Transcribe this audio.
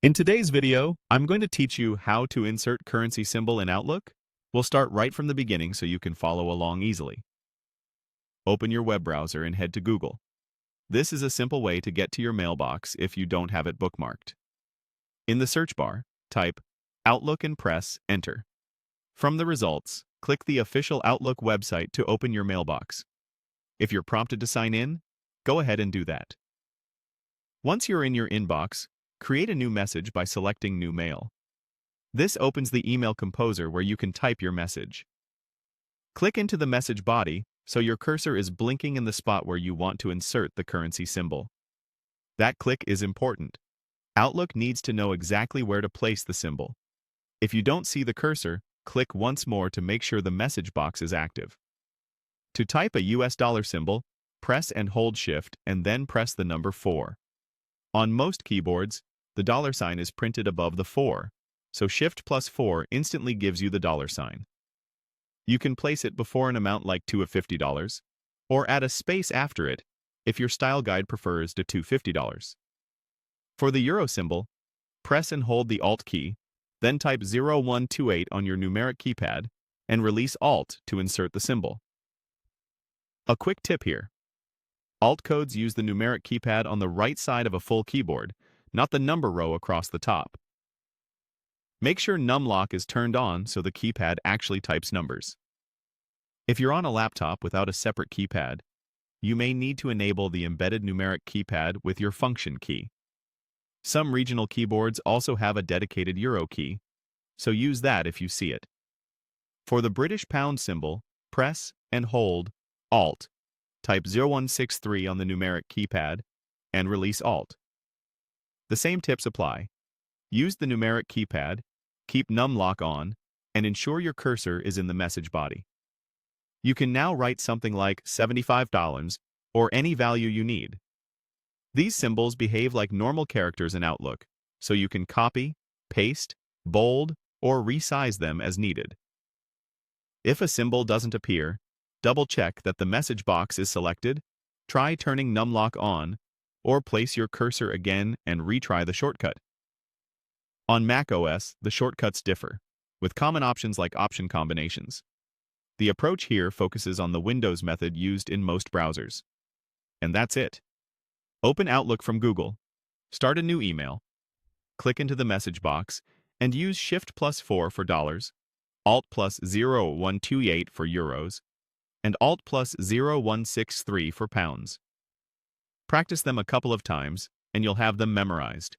In today's video, I'm going to teach you how to insert currency symbol in Outlook. We'll start right from the beginning so you can follow along easily. Open your web browser and head to Google. This is a simple way to get to your mailbox if you don't have it bookmarked. In the search bar, type Outlook and press Enter. From the results, click the official Outlook website to open your mailbox. If you're prompted to sign in, go ahead and do that. Once you're in your inbox, create a new message by selecting New Mail. This opens the email composer where you can type your message. Click into the message body so your cursor is blinking in the spot where you want to insert the currency symbol. That click is important. Outlook needs to know exactly where to place the symbol. If you don't see the cursor, click once more to make sure the message box is active. To type a US dollar symbol, press and hold Shift and then press the number 4. On most keyboards, the dollar sign is printed above the 4, so Shift plus 4 instantly gives you the dollar sign. You can place it before an amount like $2 of $50, or add a space after it if your style guide prefers to $250. For the euro symbol, press and hold the Alt key, then type 0128 on your numeric keypad, and release Alt to insert the symbol. A quick tip here. Alt codes use the numeric keypad on the right side of a full keyboard, not the number row across the top. Make sure numlock is turned on so the keypad actually types numbers. If you're on a laptop without a separate keypad, you may need to enable the embedded numeric keypad with your function key. Some regional keyboards also have a dedicated euro key, so use that if you see it. For the British pound symbol, press and hold Alt. Type 0163 on the numeric keypad and release Alt. The same tips apply. Use the numeric keypad, keep numlock on, and ensure your cursor is in the message body. You can now write something like $75 or any value you need. These symbols behave like normal characters in Outlook, so you can copy, paste, bold, or resize them as needed. If a symbol doesn't appear, double-check that the message box is selected, try turning numlock on, or place your cursor again and retry the shortcut. On Mac OS, the shortcuts differ, with common options like option combinations. The approach here focuses on the Windows method used in most browsers. And that's it. Open Outlook from Google, start a new email, click into the message box, and use Shift plus 4 for dollars, Alt plus 0128 for euros, and Alt plus 0163 for pounds. Practice them a couple of times, and you'll have them memorized.